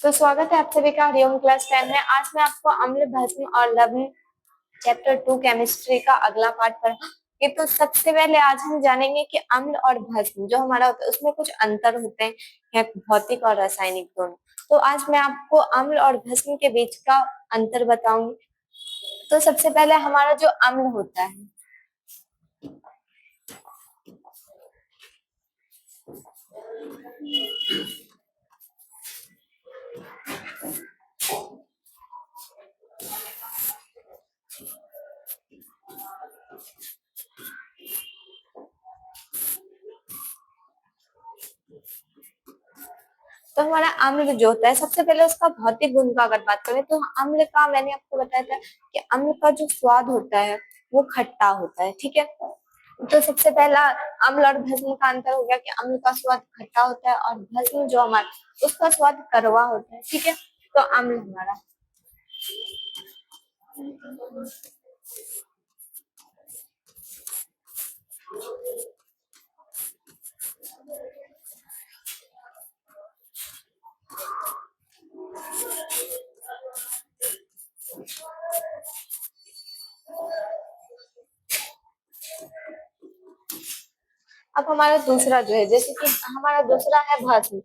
तो स्वागत है आप सभी का हरिओम क्लास 10 में। आज मैं आपको अम्ल भस्म और लवण चैप्टर 2 केमिस्ट्री का अगला पार्ट पढ़ाऊंगी। तो सबसे पहले आज हम जानेंगे कि अम्ल और भस्म जो हमारा होता है उसमें कुछ अंतर होते हैं भौतिक और रासायनिक दोनों। तो आज मैं आपको अम्ल और भस्म के बीच का अंतर बताऊंगी। तो सबसे पहले हमारा जो अम्ल होता है तो हमारा अम्ल जो होता है सबसे पहले उसका भौतिक गुण का अगर बात करें तो अम्ल का मैंने आपको बताया था कि अम्ल का जो स्वाद होता है वो खट्टा होता है। ठीक है, तो सबसे पहला अम्ल और भस्म का अंतर हो गया कि अम्ल का स्वाद खट्टा होता है और भस्म जो हमारा उसका स्वाद कड़वा होता है। ठीक है, तो अम्ल हमारा अब हमारा दूसरा जो है जैसे कि हमारा दूसरा है भस्म।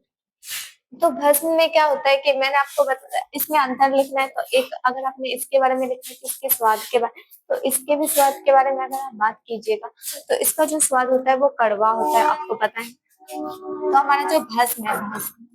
तो भस्म में क्या होता है कि मैंने आपको बताया इसमें अंतर लिखना है। तो एक अगर आपने इसके बारे में लिखा है कि इसके स्वाद के बारे तो इसके भी स्वाद के बारे में अगर आप बात कीजिएगा तो इसका जो स्वाद होता है वो कड़वा होता है, आपको पता है। तो हमारा जो भस्म है भस्म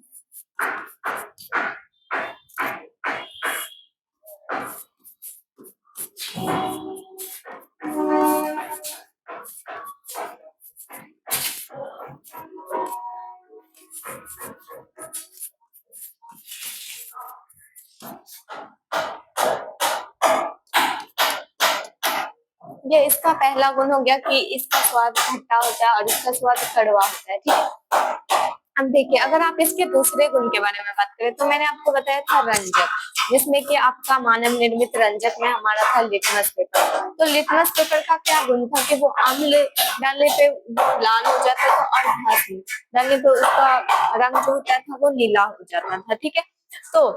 ये इसका पहला गुण हो गया कि इसका स्वाद खट्टा होता है और इसका स्वाद कड़वा होता है। ठीक है, अब देखिए अगर आप इसके दूसरे गुण के बारे में बात करें तो मैंने आपको बताया था रंजक, जिसमें कि आपका मानव निर्मित रंजक में हमारा था लिटमस पेपर। तो लिटमस पेपर का क्या गुण था कि वो अम्ल डालने पे वो लाल हो जाता था और भस्म डालने पे उसका रंग जो होता था वो नीला हो जाता था। ठीक है, तो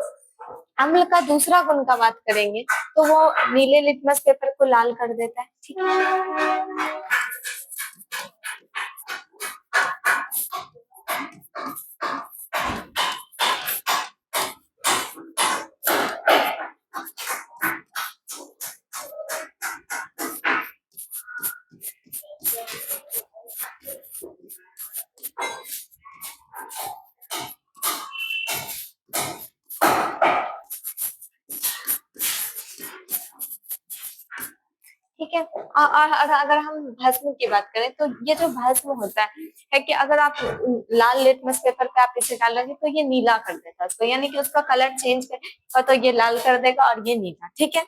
अम्ल का दूसरा गुण का बात करेंगे तो वो नीले लिटमस पेपर को लाल कर देता है। ठीक है, ठीक है। और अगर हम भस्म की बात करें तो ये जो भस्म होता है कि अगर आप लाल लिटमस पेपर पे आप इसे डालोगे तो ये नीला कर देगा उसको, यानी कि उसका कलर चेंज करेगा तो ये लाल कर देगा और ये नीला। ठीक है,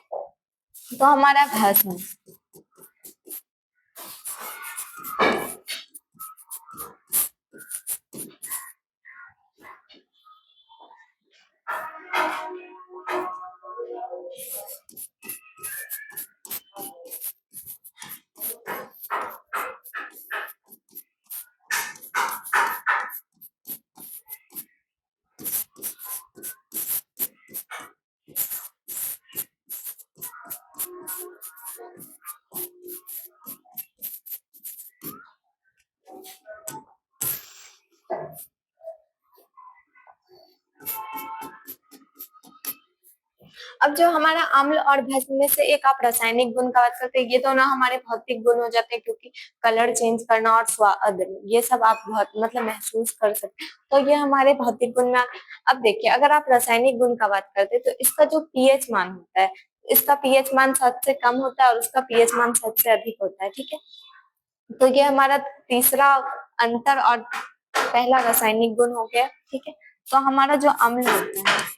तो हमारा भस्म अब जो हमारा अम्ल और भस्म में से एक आप रासायनिक गुण का बात करते हैं, ये तो ना हमारे भौतिक गुण हो जाते हैं क्योंकि कलर चेंज करना और स्वाद ये सब आप बहुत मतलब महसूस कर सकते हैं। तो ये हमारे भौतिक गुण में। अब देखिए अगर आप रासायनिक गुण का बात करते हैं तो इसका जो पीएच मान होता है, इसका पीएच मान 7 से कम होता है और उसका पीएच मान 7 से अधिक होता है। ठीक है, तो ये हमारा तीसरा अंतर और पहला रासायनिक गुण हो गया। ठीक है, तो हमारा जो अम्ल होता है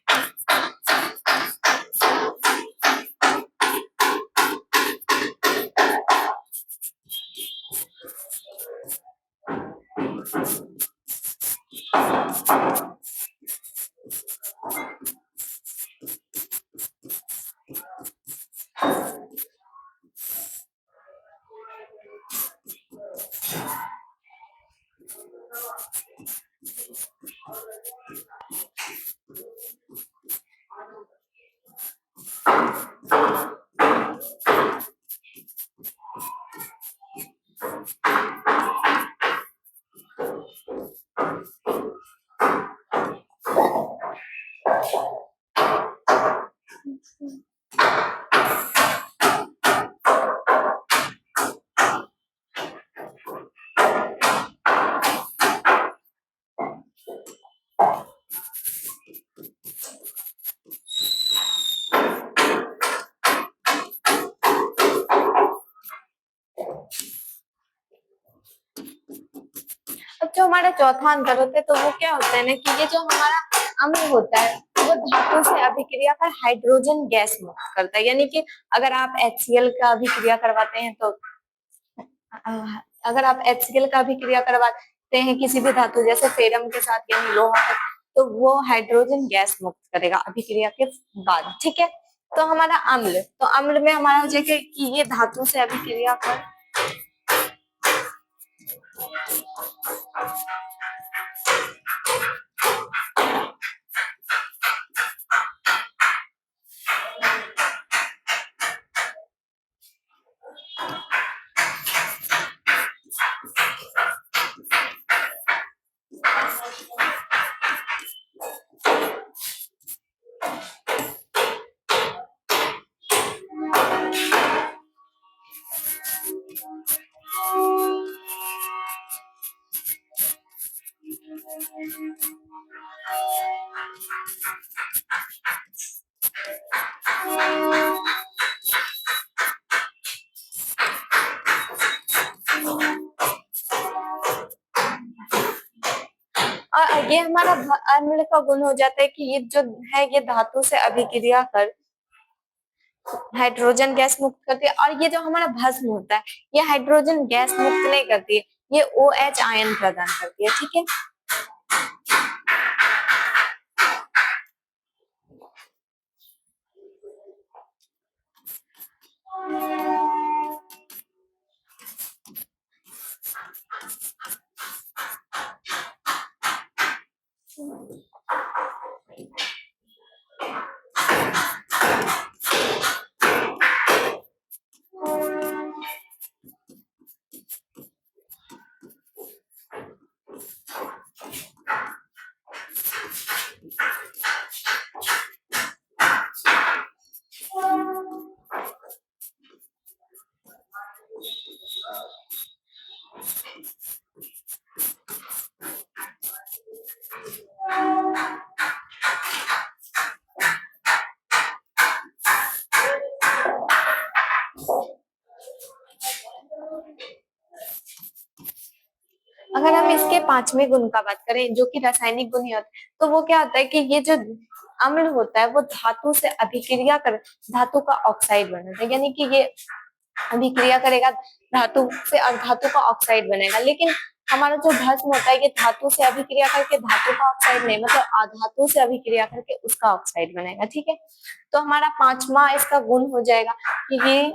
अब जो हमारा चौथा अंतर होता है तो वो क्या होता है ना कि ये जो हमारा अम्ल होता है वो धातु से अभिक्रिया कर हाइड्रोजन गैस मुक्त करता है। यानी कि अगर आप HCl का अभिक्रिया करवाते हैं तो अगर आप HCl का अभिक्रिया करवाते हैं किसी भी धातु जैसे फेरम के साथ यानी लोहा के, तो वो हाइड्रोजन गैस मुक्त करेगा अभिक्रिया के बाद। ठीक है, तो हमारा अम्ल, तो अम्ल में हमारा हो जाएगा कि ये धातु से अभिक्रिया कर और ये हमारा अम्ल का गुण हो जाता है कि ये जो है ये धातु से अभिक्रिया कर हाइड्रोजन गैस मुक्त करती है। और ये जो हमारा भस्म होता है ये हाइड्रोजन गैस मुक्त नहीं करती है, ये OH आयन प्रदान करती है। ठीक है, अगर हम इसके पांचवें गुण का बात करें जो कि रासायनिक गुण ही होता है, तो वो क्या होता है कि ये जो अम्ल होता है वो धातु से अभिक्रिया कर धातु का ऑक्साइड बनाता है। यानी कि ये अभिक्रिया करेगा धातु से और धातु का ऑक्साइड बनेगा। लेकिन हमारा जो भस्म होता है ये धातु से अभिक्रिया करके धातु का ऑक्साइड नहीं, मतलब अधातु से अभिक्रिया करके उसका ऑक्साइड बनेगा। ठीक है, तो हमारा पांचवा इसका गुण हो जाएगा कि ये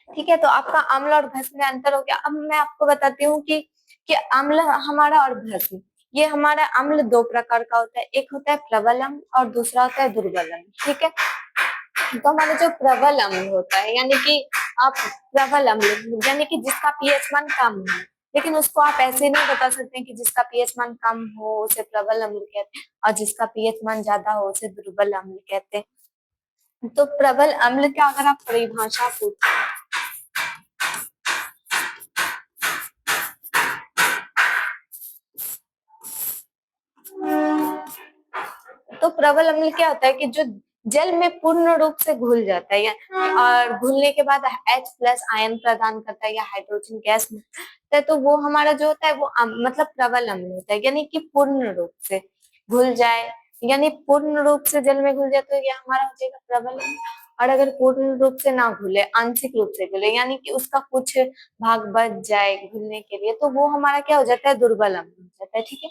ठीक है, तो आपका अम्ल और भस्म में अंतर हो गया। अब मैं आपको बताती हूँ कि अम्ल हमारा और भस्म, ये हमारा अम्ल दो प्रकार का होता है, एक होता है प्रबल अम्ल और दूसरा होता है दुर्बल अम्ल। ठीक है, तो हमारा जो प्रबल अम्ल होता है यानी कि आप प्रबल अम्ल यानी कि जिसका पीएच मान कम है, लेकिन उसको आप ऐसे नहीं बता सकते कि जिसका पीएच मान कम हो उसे प्रबल अम्ल कहते हैं और जिसका पीएच मान ज्यादा हो उसे दुर्बल अम्ल कहते हैं। तो प्रबल अम्ल का अगर आप परिभाषा पूछें तो प्रबल अम्ल क्या होता है कि जो जल में पूर्ण रूप से घुल जाता है और घुलने के बाद H+ आयन प्रदान करता है या हाइड्रोजन गैस है, तो वो हमारा जो होता है वो मतलब प्रबल अम्ल होता है। यानी कि पूर्ण रूप से घुल जाए यानी पूर्ण रूप से जल में घुल जाए तो ये हमारा हो जाएगा प्रबल अम्ल। और अगर पूर्ण रूप से ना घुले, आंशिक रूप से घुले, यानी कि उसका कुछ भाग बच जाए घुलने के लिए, तो वो हमारा क्या हो जाता है, दुर्बल अम्ल हो जाता है। ठीक है।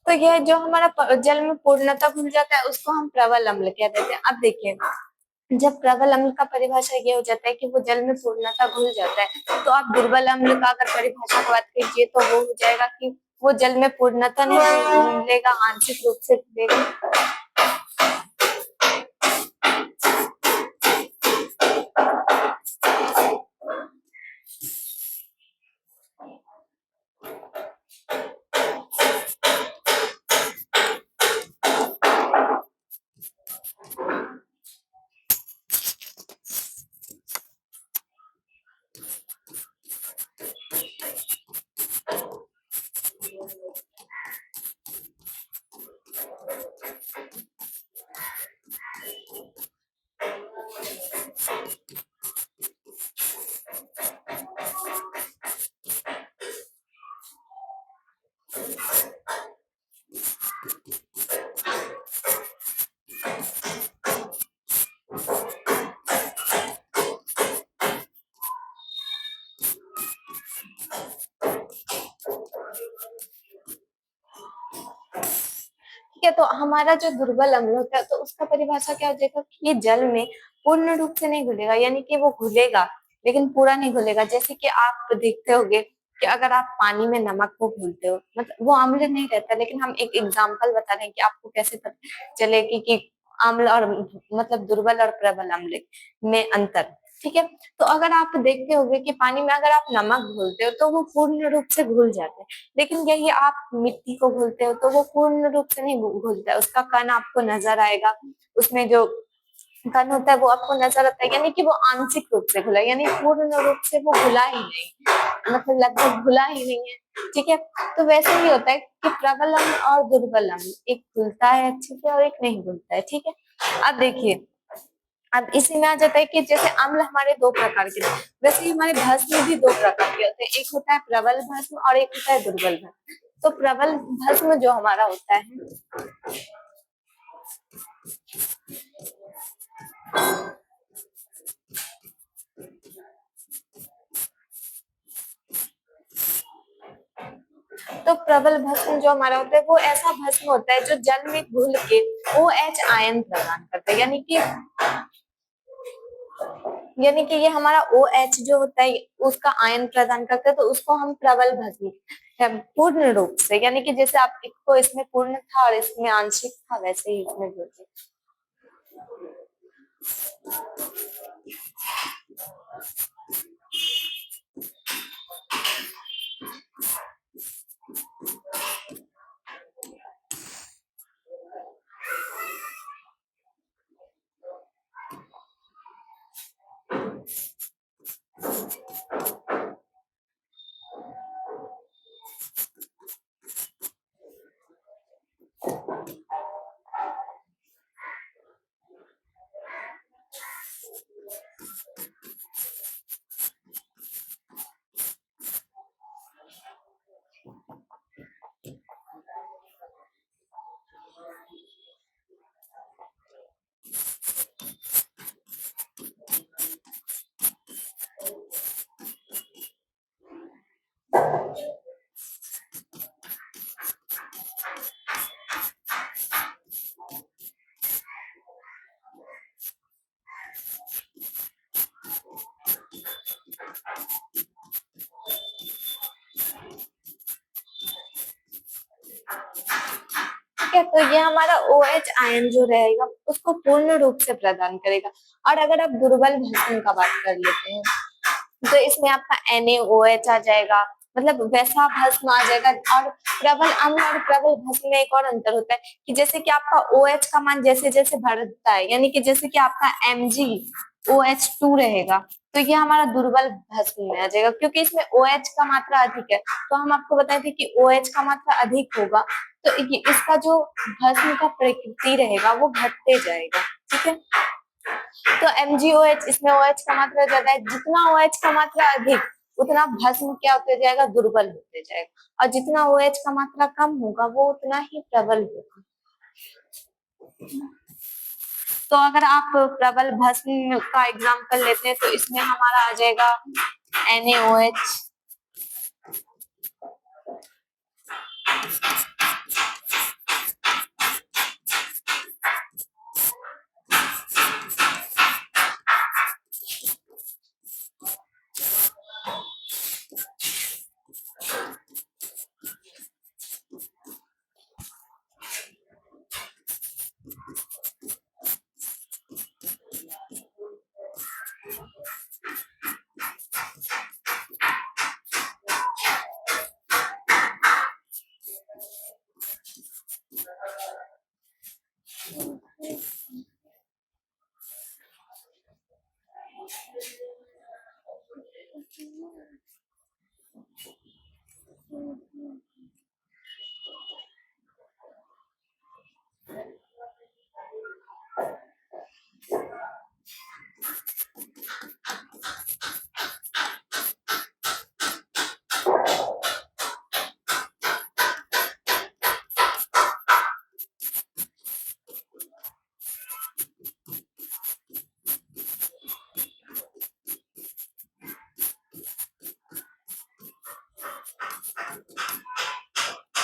तो यह जो हमारा जल में पूर्णतः घुल जाता है उसको हम प्रबल अम्ल कह देते हैं। अब देखिए, जब प्रबल अम्ल का परिभाषा ये हो जाता है कि वो जल में पूर्णतः घुल जाता है, तो आप दुर्बल अम्ल का अगर परिभाषा की बात कीजिए तो वो हो जाएगा कि वो जल में पूर्णतः नहीं घुलेगा, आंशिक रूप से घुलेगा। ठीक है। तो हमारा जो दुर्बल अम्ल होता है तो उसका परिभाषा क्या हो जाएगा कि ये जल में पूर्ण रूप से नहीं घुलेगा, यानी कि वो घुलेगा लेकिन पूरा नहीं घुलेगा। जैसे कि आप देखते होंगे कि अगर आप पानी में नमक को घोलते हो, मतलब वो अम्ल नहीं रहता, लेकिन हम एक एग्जाम्पल बता रहे हैं कि आपको कैसे पता चलेगी कि अम्ल और मतलब दुर्बल और प्रबल अम्ल में अंतर। ठीक है। तो अगर आप देखते होंगे कि पानी में अगर आप नमक घोलते हो तो वो पूर्ण रूप से घुल जाता है, लेकिन यही आप मिट्टी को घोलते हो तो वो पूर्ण रूप से नहीं घुलता है, उसका कण आपको नजर आएगा, उसमें जो कण होता है वो आपको नजर आता है, यानी कि वो आंशिक रूप से घुला, यानी पूर्ण रूप से वो घुला ही नहीं, मतलब लगभग घुला ही नहीं है। ठीक है। तो वैसे ही होता है कि प्रबल अम्ल और दुर्बल अम्ल, एक घुलता है अच्छे से और एक नहीं घुलता है। ठीक है। अब देखिए, अब इसी में आ जाता है कि जैसे अम्ल हमारे दो प्रकार के हैं, वैसे ही हमारे भस्म भी दो प्रकार के होते हैं, एक होता है प्रबल भस्म और एक होता है दुर्बल भस्म। तो प्रबल भस्म जो हमारा होता है, तो प्रबल भस्म जो हमारा होता है वो ऐसा भस्म होता है जो जल में घुल के OH आयन प्रदान करता है, यानी कि ये हमारा OH जो होता है उसका आयन प्रदान करता है, तो उसको हम प्रबल भस्म पूर्ण रूप से, यानी कि जैसे आप इसको इसमें पूर्ण था और इसमें आंशिक था, वैसे ही इसमें भी होता है। ठीक है, तो ये हमारा OH आयन जो रहेगा उसको पूर्ण रूप से प्रदान करेगा। और अगर आप दुर्बल भस्म का बात कर लेते हैं तो इसमें आपका NaOH आ जाएगा, मतलब वैसा भस्म आ जाएगा। और प्रबल अम्ल और प्रबल भस्म में एक और अंतर होता है कि जैसे कि आपका OH का मान जैसे जैसे बढ़ता है, यानी कि जैसे कि आपका MgOH2 रहेगा, तो ये हमारा दुर्बल भस्म में आ जाएगा, क्योंकि इसमें OH का मात्रा अधिक है। तो हम आपको बताए थे कि OH का मात्रा अधिक होगा तो इसका जो भस्म का प्रकृति रहेगा वो घटते जाएगा। ठीक है, तो MgOH, इसमें OH का मात्रा ज्यादा है, जितना OH का मात्रा अधिक उतना भस्म क्या होते जाएगा, दुर्बल होते जाएगा। और जितना OH का मात्रा कम होगा वो उतना ही प्रबल होगा। तो अगर आप प्रबल भस्म का एग्जाम्पल लेते हैं तो इसमें हमारा आ जाएगा NaOH,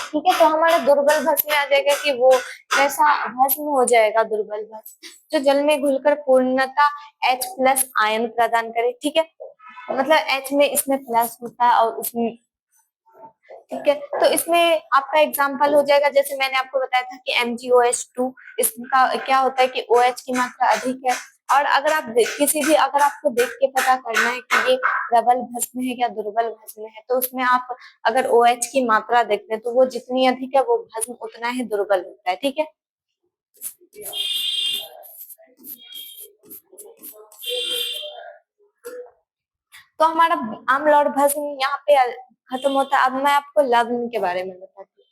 ठीक है, तो हमारा दुर्बल भस्म में आ जाएगा कि वो वैसा भस्म हो जाएगा, दुर्बल भस्म जो जल में घुलकर पूर्णतः H+ आयन प्रदान करे। ठीक है, मतलब H में इसमें प्लस होता है और उसमें, ठीक है, तो इसमें आपका एग्जांपल हो जाएगा, जैसे मैंने आपको बताया था कि MgOH2, इसका क्या होता है कि OH की मात्रा अधिक है। और अगर आप किसी भी, अगर आपको देख के पता करना है कि ये प्रबल भस्म है या दुर्बल भस्म है, तो उसमें आप अगर OH की मात्रा देखते हैं तो वो जितनी अधिक है वो भस्म उतना ही दुर्बल होता है। ठीक है, तो हमारा अम्ल और भस्म यहाँ पे खत्म होता है। अब मैं आपको लवण के बारे में बताती हूँ।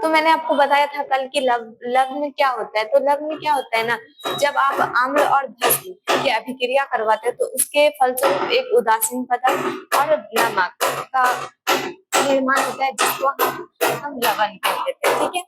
तो मैंने आपको बताया था कल कि लग्न क्या होता है। तो लग्न क्या होता है ना, जब आप अम्ल और भस्म की अभिक्रिया करवाते हैं तो उसके फलस्वरूप एक उदासीन पदार्थ और नमक का निर्माण होता है, जिसको हम लवण कहते थे। ठीक है,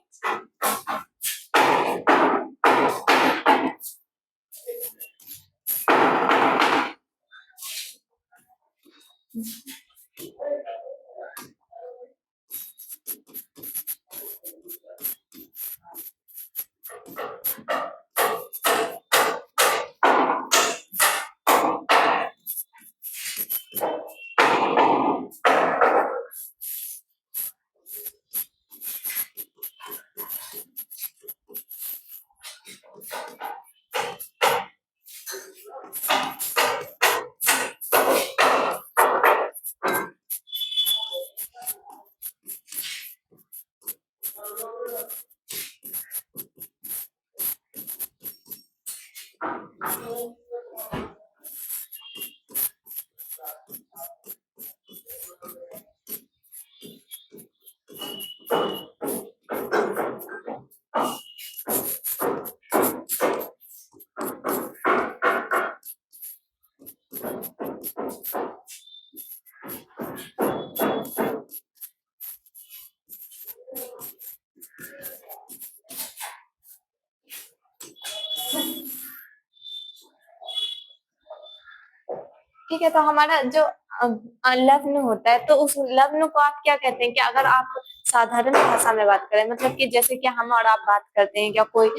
ठीक है, तो हमारा जो लग्न होता है, तो उस लग्न को आप क्या कहते हैं कि अगर आप साधारण भाषा में बात करें, मतलब कि जैसे कि हम और आप बात करते हैं या कोई,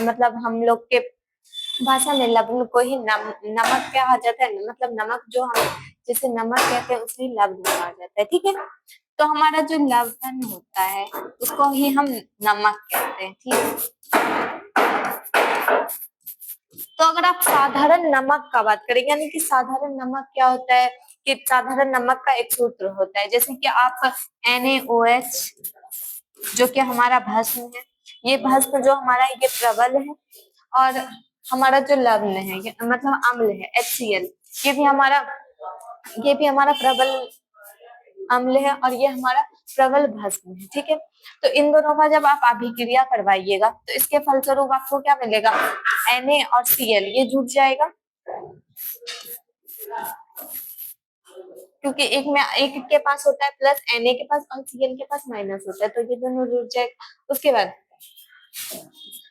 मतलब हम लोग के भाषा में लग्न को ही नमक कहा जाता है। मतलब नमक जो हम जिसे नमक कहते हैं उसे लवण कहा जाता है। ठीक है, तो हमारा जो लवण होता है उसको ही हम नमक कहते हैं। ठीक है, तो अगर आप साधारण नमक का बात करें, यानी कि साधारण नमक क्या होता है कि साधारण नमक का एक सूत्र होता है, जैसे कि आप NaOH जो कि हमारा भस्म है, ये भस्म जो हमारा ये प्रबल है, और हमारा जो लवण है मतलब अम्ल है HCl, ये भी हमारा प्रबल अम्ल है और ये हमारा प्रबल भस्म है। ठीक है, तो इन दोनों का जब आप अभिक्रिया करवाइएगा तो इसके फलस्वरूप आपको क्या मिलेगा, Na और Cl ये जुड़ जाएगा, क्योंकि एक के पास होता है प्लस, Na के पास और Cl के पास माइनस होता है, तो ये दोनों जुड़ जाएगा। उसके बाद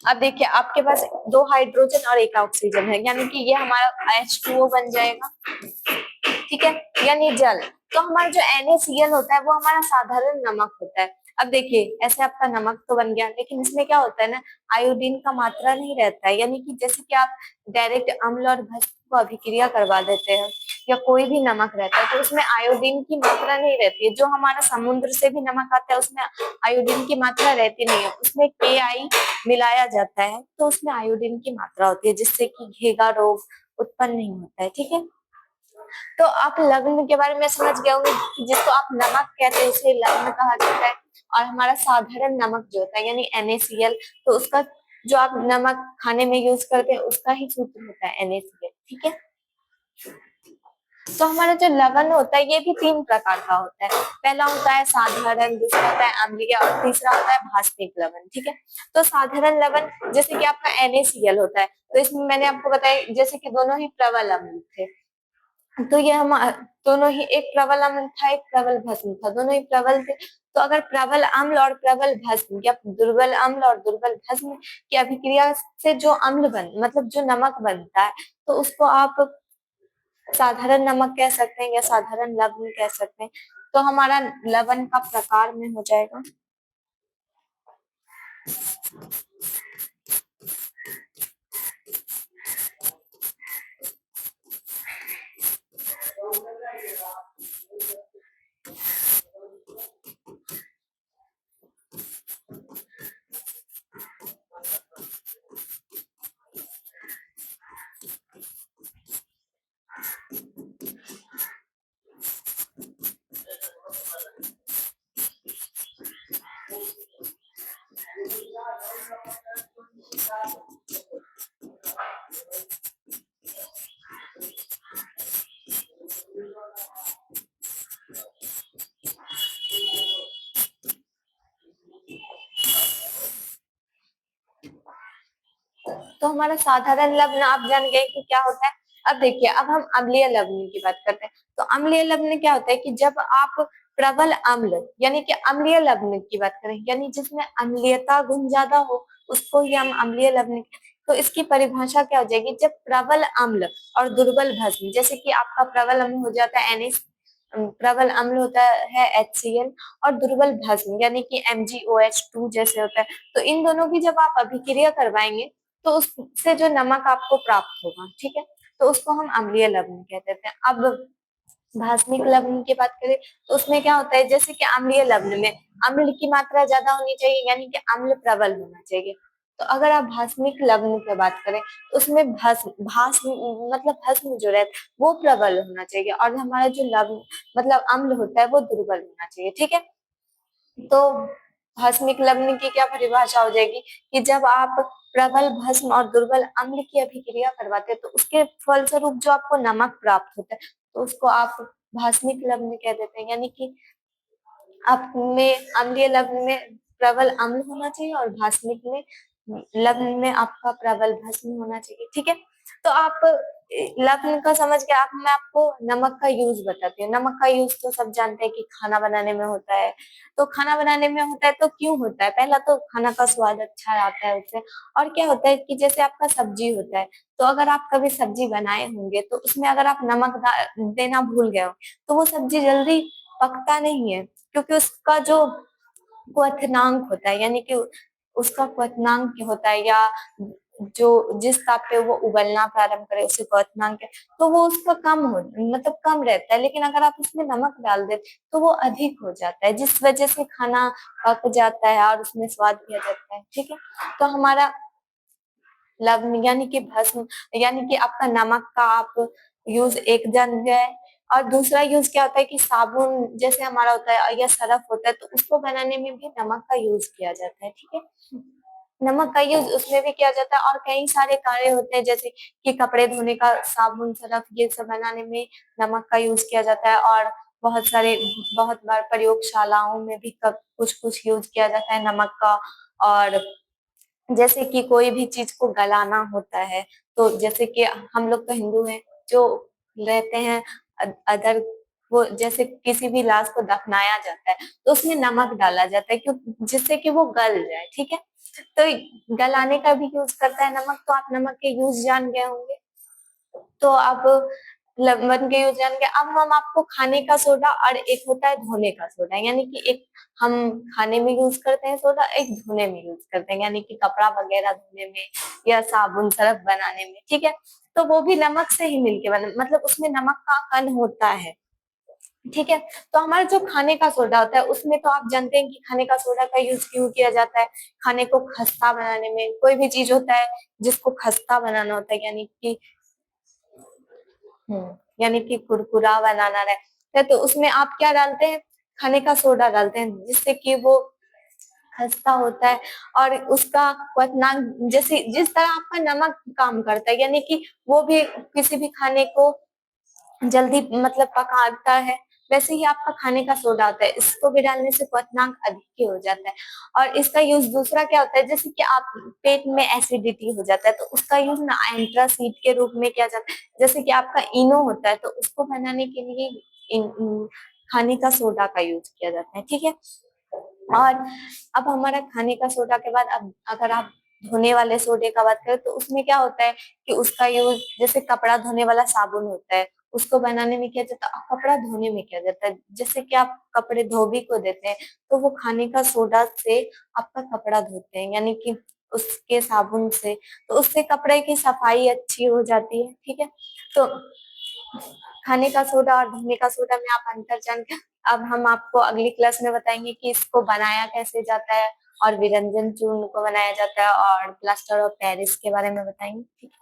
अब देखिए आपके पास 2 हाइड्रोजन और 1 ऑक्सीजन है, यानी कि ये हमारा H2O बन जाएगा। ठीक है, यानी जल। तो हमारा जो NaCl होता है वो हमारा साधारण नमक होता है। अब देखिए ऐसे आपका नमक तो बन गया, लेकिन इसमें क्या होता है ना, आयोडीन का मात्रा नहीं रहता है, यानी कि जैसे कि आप डायरेक्ट अम्ल और भस्म को अभिक्रिया करवा देते हैं या कोई भी नमक रहता है तो उसमें आयोडीन की मात्रा नहीं रहती है। जो हमारा समुद्र से भी नमक आता है उसमें आयोडीन की मात्रा रहती नहीं है, उसमें Ki मिलाया जाता है तो उसमें आयोडीन की मात्रा होती है, जिससे कि घेगा रोग उत्पन्न नहीं होता है। ठीक है, तो आप लवण के बारे में समझ गए होंगे कि जिसको आप नमक कहते हैं उसे लवण कहा जाता है, और हमारा साधारण नमक जो होता है यानी NaCl, तो उसका जो आप नमक खाने में यूज करते हैं उसका ही सूत्र होता है NaCl। ठीक है, तो हमारा जो लवण होता है ये भी 3 प्रकार का होता है। पहला होता है साधारण, दूसरा होता है अम्लीय और तीसरा होता है भास्मिक लवण। ठीक है, तो साधारण लवण जैसे कि आपका NaCl होता है, तो इसमें मैंने आपको बताया जैसे कि दोनों ही प्रबल अम्ल थे, तो ये हम दोनों ही, एक प्रबल अम्ल था एक प्रबल भस्म था, दोनों ही प्रबल थे। तो अगर प्रबल अम्ल और प्रबल भस्म या दुर्बल अम्ल और दुर्बल भस्म की अभिक्रिया से जो अम्ल मतलब जो नमक बनता है, तो उसको आप साधारण नमक कह सकते हैं या साधारण लवण कह सकते हैं। तो हमारा लवण का प्रकार में हो जाएगा। तो हमारा साधारण लवण आप जान गए कि क्या होता है। अब देखिए अब हम अम्लीय लवण की बात करते हैं। तो अम्लीय लवण क्या होता है कि जब आप प्रबल अम्ल यानी कि अम्लीय लवण की बात करें, यानी जिसमें अम्लीयता गुण ज्यादा हो उसको ही हम अम्लीय लवण। तो इसकी परिभाषा क्या हो जाएगी, जब प्रबल अम्ल और दुर्बल भस्म, जैसे कि आपका प्रबल अम्ल हो जाता है Na, प्रबल अम्ल होता है HCl, और दुर्बल भस्म यानी कि MgOH2 जैसे होता है, तो इन दोनों की जब आप अभिक्रिया करवाएंगे तो उससे जो नमक आपको प्राप्त होगा, ठीक है, तो उसको हम अम्लीय लवण कह देते हैं। अब भास्मिक लवण की बात करें तो उसमें क्या होता है, जैसे कि अम्लीय लवण में अम्ल की मात्रा ज्यादा होनी चाहिए, यानी कि अम्ल प्रबल होना चाहिए। तो अगर आप भास्मिक लवण की बात करें तो उसमें भस्म मतलब भस्म जो रहता है वो प्रबल होना चाहिए, और हमारा जो लवण मतलब अम्ल होता है वो दुर्बल होना चाहिए। ठीक है, तो भास्मिक लवण की क्या परिभाषा हो जाएगी कि जब आप प्रबल भस्म और दुर्बल अम्ल की अभिक्रिया करवाते हैं तो उसके फलस्वरूप जो आपको नमक प्राप्त होता है तो उसको आप भास्मिक लवण कह देते हैं। यानी कि आप में अम्लीय लवण में प्रबल अम्ल होना चाहिए और भास्मिक में लवण में आपका प्रबल भस्म होना चाहिए। ठीक है, तो आप लवण का समझ के आप, मैं आपको नमक का यूज बताती हूँ। नमक का यूज तो सब जानते हैं कि खाना बनाने में होता है। तो खाना बनाने में होता है तो क्यों होता है, पहला तो खाना का स्वाद अच्छा आता है उससे, और क्या होता है कि जैसे आपका सब्जी होता है, तो अगर आप कभी सब्जी बनाए होंगे तो उसमें अगर आप नमक देना भूल गए हो तो वो सब्जी जल्दी पकता नहीं है, क्योंकि उसका जो क्वथनांक होता है, यानी कि उसका क्वथनांक होता है या जो जिस ताप पे वो उबलना प्रारंभ करे उसे क्वथनांक है, तो वो उसका कम हो मतलब कम रहता है। लेकिन अगर आप उसमें नमक डाल देते तो वो अधिक हो जाता है, जिस वजह से खाना पक जाता है और उसमें स्वाद भी आ जाता है। ठीक है, तो हमारा लवण यानी कि भस्म यानी कि आपका नमक का आप यूज एक जान गए। और दूसरा यूज क्या होता है कि साबुन जैसे हमारा होता है या सरफ होता है, तो उसको बनाने में भी नमक का यूज किया जाता है। ठीक है, नमक का यूज उसमें भी किया जाता है। और कई सारे कार्य होते हैं जैसे कि कपड़े धोने का साबुन सरफ ये सब बनाने में नमक का यूज किया जाता है। और बहुत बार प्रयोगशालाओं में भी कुछ कुछ यूज किया जाता है नमक का। और जैसे कि कोई भी चीज को गलाना होता है, तो जैसे कि हम लोग तो हिंदू हैं जो रहते हैं अदर, वो जैसे किसी भी लाश को दफनाया जाता है तो उसमें नमक डाला जाता है क्यों, जिससे कि वो गल जाए। ठीक है, तो गलाने का भी यूज करता है नमक, तो आप नमक के यूज जान गए होंगे। तो अब लवण के यूज जान गए। अब हम आपको खाने का सोडा और एक होता है धोने का सोडा, यानी कि एक हम खाने में यूज करते हैं सोडा, एक धोने में यूज करते हैं यानी कि कपड़ा वगैरह धोने में या साबुन सरफ बनाने में। ठीक है, तो वो भी नमक से ही मिलके बना, मतलब उसमें नमक का कण होता है। ठीक है, तो हमारा जो खाने का सोडा होता है उसमें तो आप जानते हैं कि खाने का सोडा का यूज क्यों किया जाता है। खाने को खस्ता बनाने में, कोई भी चीज होता है जिसको खस्ता बनाना होता है यानी कि कुरकुरा बनाना रहता है, तो उसमें आप क्या डालते हैं, खाने का सोडा डालते हैं, जिससे कि वो खस्ता होता है। और उसका क्वथनांक जैसे जिस तरह आपका नमक काम करता है, यानी कि वो भी किसी भी खाने को जल्दी मतलब पकाता है, वैसे ही आपका खाने का सोडा होता है, इसको भी डालने से क्वथनांक अधिक ही हो जाता है। और इसका यूज दूसरा क्या होता है, जैसे कि आप पेट में एसिडिटी हो जाता है तो उसका यूज ना एंट्रासीड के रूप में किया जाता है। जैसे कि आपका इनो होता है तो उसको बनाने के लिए खाने का सोडा का यूज किया जाता है। ठीक है, और अब हमारा खाने का सोडा के बाद अब अगर आप धोने वाले सोडे का बात करें तो उसमें क्या होता है कि उसका यूज जैसे कपड़ा धोने वाला साबुन होता है उसको बनाने में किया जाता है, कपड़ा धोने में किया जाता है। जैसे कि आप कपड़े धोबी को देते हैं तो वो खाने का सोडा से आपका कपड़ा धोते हैं, यानी कि उसके साबुन से, तो उससे कपड़े की सफाई अच्छी हो जाती है। ठीक है, तो खाने का सोडा और धोने का सोडा में आप अंतर जान के, अब हम आपको अगली क्लास में बताएंगे कि इसको बनाया कैसे जाता है और विरंजन चूर्ण को बनाया जाता है और प्लास्टर ऑफ पेरिस के बारे में बताएंगे। ठीक है।